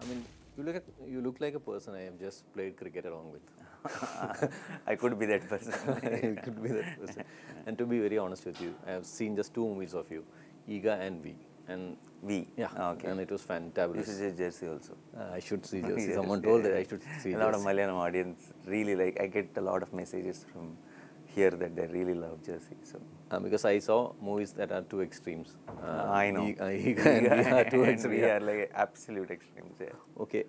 mean, you look like a person I have just played cricket along with. I could be that person. You could be that person. And to be very honest with you, I have seen just 2 movies of you, Iga and V. And We. yeah, Okay. and it was You fantabulous. should say Jersey also. I should see Jersey. Yes, Someone told that I should see a lot of Jersey. Malayalam audience really like. I get a lot of messages from here that they really love Jersey. So Because I saw movies that are two extremes. I know. Iga and V are two And extremes. we are like absolute extremes. Yeah. Okay,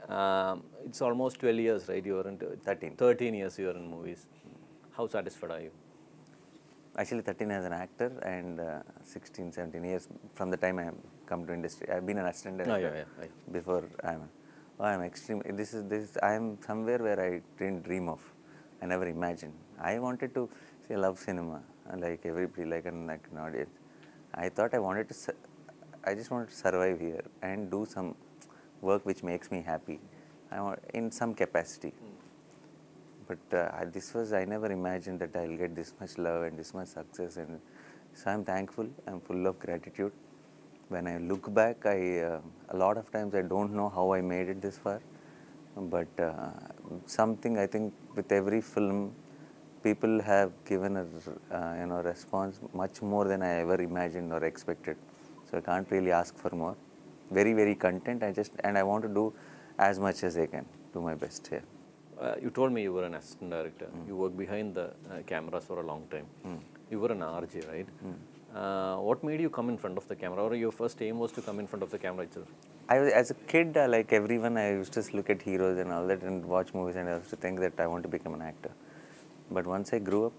it's almost 12 years, right? You are in 13. 13 years you are in movies. How satisfied are you? Actually, 13 as an actor and 16, 17 years from the time I have come to industry. I've been an assistant director before I'm extreme. This. I am somewhere where I didn't dream of. I never imagined. I wanted to say love cinema, like everybody, like an audience. I thought I wanted to. I just wanted to survive here and do some work which makes me happy. I want in some capacity. But I never imagined that I'll get this much love and this much success, and so I'm thankful. I'm full of gratitude. When I look back, a lot of times I don't know how I made it this far, but something I think with every film, people have given a response much more than I ever imagined or expected. So I can't really ask for more. Very very content. I want to do as much as I can. Do my best here. You told me you were an assistant director. You worked behind the cameras for a long time. You were an RJ, right? What made you come in front of the camera, or your first aim was to come in front of the camera itself? As a kid, like everyone, I used to look at heroes and all that and watch movies, and I used to think that I want to become an actor. But once I grew up,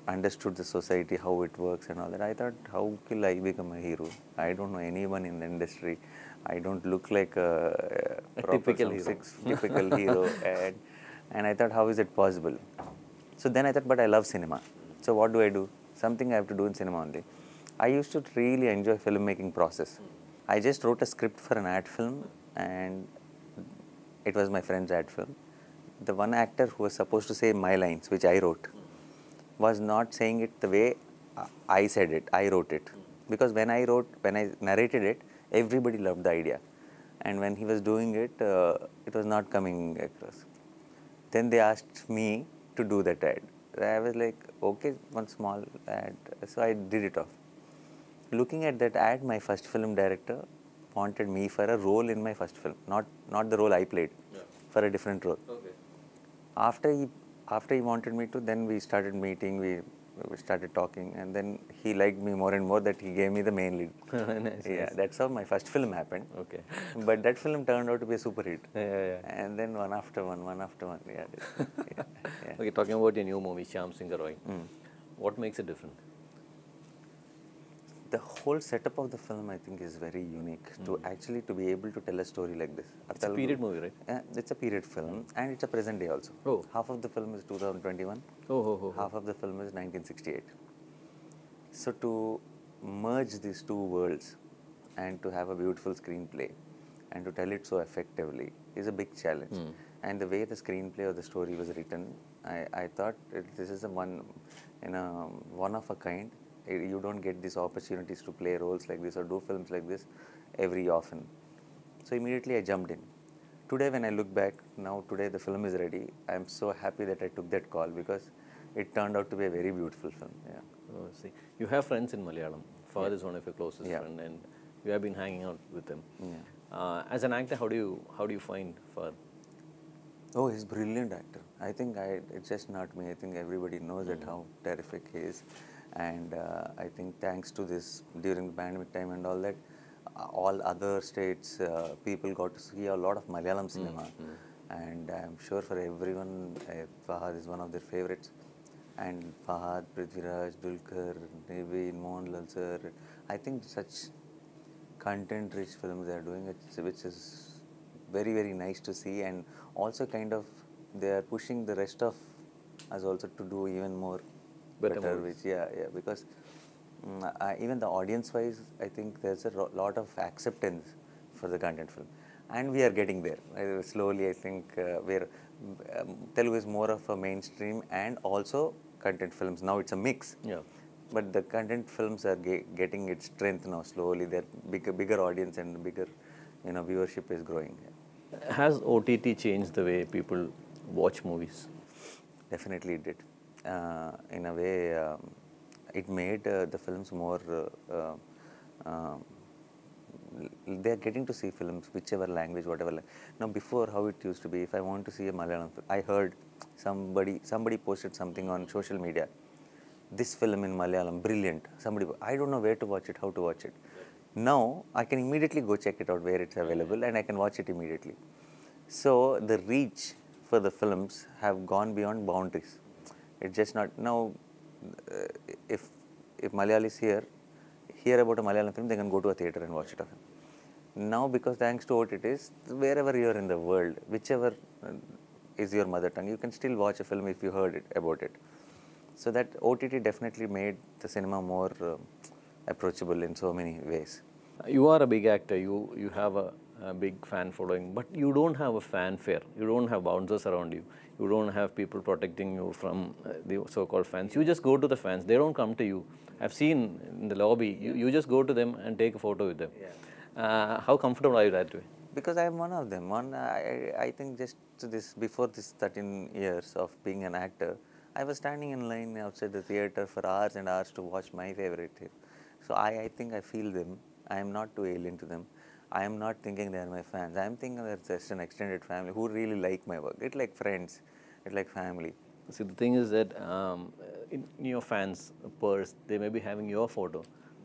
understood the society, how it works and all that, I thought, how will I become a hero? I don't know anyone in the industry. I don't look like a typical hero. Typical hero. And I thought, how is it possible? So then I thought, but I love cinema. So what do I do? Something I have to do in cinema only. I used to really enjoy filmmaking process. I just wrote a script for an ad film, and it was my friend's ad film. The one actor who was supposed to say my lines, which I wrote, was not saying it the way I said it. I wrote it. Because when I narrated it, everybody loved the idea. And when he was doing it, it was not coming across. Then they asked me to do that ad. I was like, okay, one small ad. So I did it off. Looking at that ad, my first film director wanted me for a role in my first film, not the role I played, for a different role. Okay. After he wanted me to, then we started meeting, we started talking, and then he liked me more and more that he gave me the main lead. Nice, nice. That's how my first film happened. Okay. But that film turned out to be a super hit. Yeah. And then one after one. Yeah. Okay, talking about your new movie, Shyam Singh Roy. What makes it different? The whole setup of the film, I think, is very unique to be able to tell a story like this. It's a period movie, right? Yeah, it's a period film, and it's a present day also. Oh. Half of the film is 2021. Half of the film is 1968. So to merge these two worlds and to have a beautiful screenplay and to tell it so effectively is a big challenge. And the way the screenplay or the story was written, I thought this is one of a kind. You don't get these opportunities to play roles like this or do films like this every often. So immediately I jumped in. Today when I look back, today the film is ready. I am so happy that I took that call because it turned out to be a very beautiful film. Yeah. Oh, see. You have friends in Malayalam. Fahad is one of your closest friends, and you have been hanging out with him. Yeah. As an actor, how do you find Fahad? Oh, he's a brilliant actor. I think it's just not me. I think everybody knows that how terrific he is. And I think thanks to this, during the pandemic time and all that, all other states, people got to see a lot of Malayalam cinema. And I'm sure for everyone, Fahad is one of their favorites. And Fahad, Prithviraj, Dulquer, Naveen, Mohanlal sir, I think such content-rich films they are doing, which is very, very nice to see. And also kind of, they are pushing the rest of us also to do even more better, which because even the audience wise, I think there's a lot of acceptance for the content film, and we are getting there slowly. I think Telugu is more of a mainstream and also content films. Now it's a mix, but the content films are getting its strength now slowly. They're bigger audience and bigger viewership is growing. Has OTT changed the way people watch movies? Definitely it did. In a way, it made the films more. They are getting to see films, whichever language, whatever. Now, before how it used to be, if I want to see a Malayalam film, I heard somebody posted something on social media. This film in Malayalam, brilliant. I don't know where to watch it, how to watch it. Now, I can immediately go check it out where it's available, and I can watch it immediately. So the reach for the films have gone beyond boundaries. It's just not now. If Malayalis hear about a Malayalam film, they can go to a theater and watch it. Now, because thanks to OTTs, wherever you are in the world, whichever is your mother tongue, you can still watch a film if you heard about it. So that OTT definitely made the cinema more approachable in so many ways. You are a big actor, you have a big fan following, but you don't have a fanfare, you don't have bouncers around you, you don't have people protecting you from the so-called fans. You just go to the fans, they don't come to you. I've seen in the lobby, you just go to them and take a photo with them. Yeah. How comfortable are you that way? Because I am one of them. I think just before this 13 years of being an actor, I was standing in line outside the theater for hours and hours to watch my favorite film. So I think I feel them. I am not too alien to them. I am not thinking they are my fans. I am thinking they're just an extended family who really like my work. It's like friends. It's like family. See, the thing is that in your fans' purse, they may be having your photo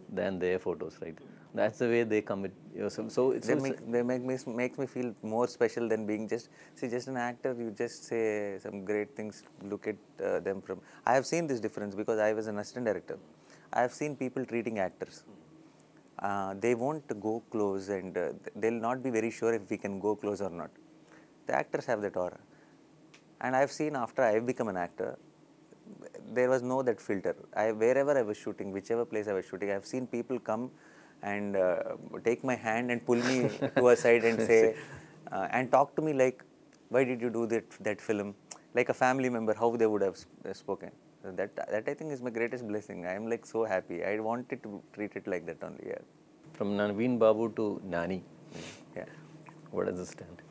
than their photos, right? That's the way they commit yourself. So it's makes me feel more special than being just an actor. You just say some great things. Look at them from. I have seen this difference because I was an assistant director. I have seen people treating actors. They won't go close, and they'll not be very sure if we can go close or not. The actors have that aura, and I've seen after I've become an actor, there was no that filter. Wherever I was shooting, whichever place I was shooting, I've seen people come and take my hand and pull me to a side and say, and talk to me like, why did you do that film? Like a family member, how they would have spoken. So that I think is my greatest blessing. I am like so happy. I wanted to treat it like that only. Yeah. From Naveen Babu to Nani. Yeah. What does it stand?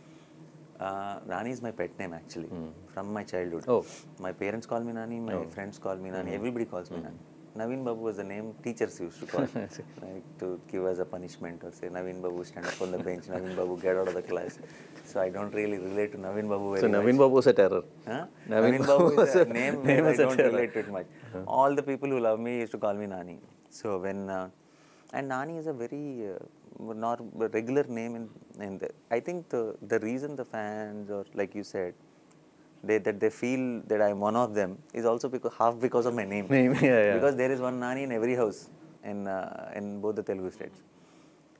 Nani is my pet name actually, from my childhood. Oh. My parents call me Nani, my friends call me Nani, everybody calls me Nani. Naveen Babu was the name teachers used to call, like to give us a punishment or say, Naveen Babu, stand up on the bench, Naveen Babu, get out of the class. So I don't really relate to Naveen Babu very much. So Naveen Babu is a terror? Huh? Naveen Babu is a name where I don't relate to it much. All the people who love me used to call me Nani. So when, and Nani is a very regular name in the, I think the reason the fans, or like you said, that they feel that I'm one of them is also because of my name. Yeah. Because there is one Nani in every house in both the Telugu states.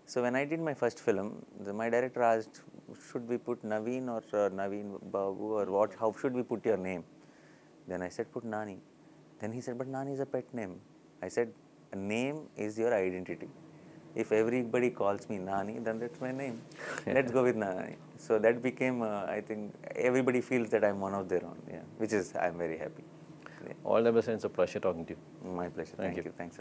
So when I did my first film, my director asked, should we put Naveen or Naveen Babu or what? How should we put your name? Then I said, put Nani. Then he said, but Nani is a pet name. I said, a name is your identity. If everybody calls me Nani, then that's my name. Let's go with Nani. So that became, I think, everybody feels that I'm one of their own, which is, I'm very happy. All the best, and it's a pleasure talking to you. My pleasure. Thank you. Thanks a lot.